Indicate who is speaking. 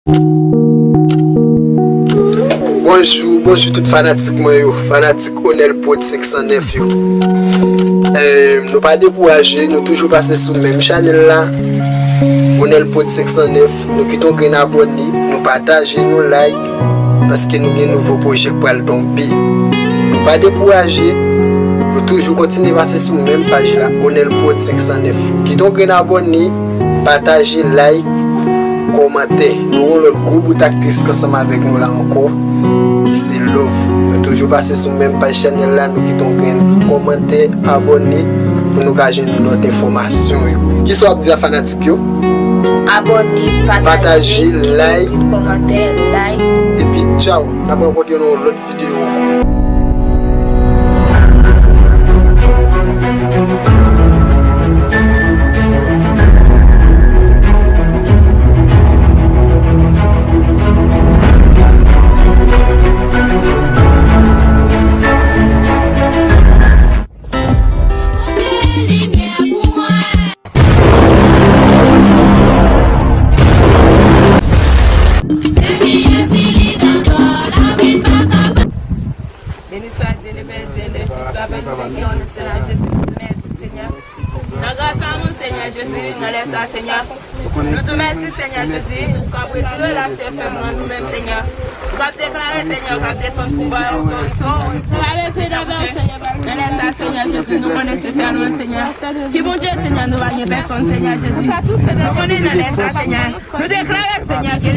Speaker 1: Bonjour tout fanatique moi yo, fanatique Onel Pod 509 yo. Nous pas décourager, nous toujours passer sur même channel là. Onel Pod 509, nous quittons green abonné, nous partager, nous like parce que nous avons un nouveau projet pour le tomber. Nous pas décourager, nous toujours continuer passer sur même page là, Onel Pod 509. Quittons green abonné, partager, like, commenter. Nous avons le groupe d'actrices ensemble avec nous là encore. C'est Love. Nous toujours passer sur même page channel là, nous quittons commenter, abonner pour nous gagner notre information. Qui soit dire fanatique yo?
Speaker 2: Abonner,
Speaker 1: partager, like,
Speaker 2: commenter, like.
Speaker 1: Et puis ciao. On va continuer l'autre vidéo.
Speaker 3: Nous te remercions, Seigneur Jésus, quand vous êtes là, nous-mêmes, Seigneur. Nous avons déclaré, Seigneur, nous avons défendu pour pouvoir Seigneur Jésus, nous connaissons, Seigneur. Qui bon Dieu, Seigneur, nous allons personne, Seigneur Jésus. Nous connaissons, Seigneur. Nous déclarons, Seigneur, que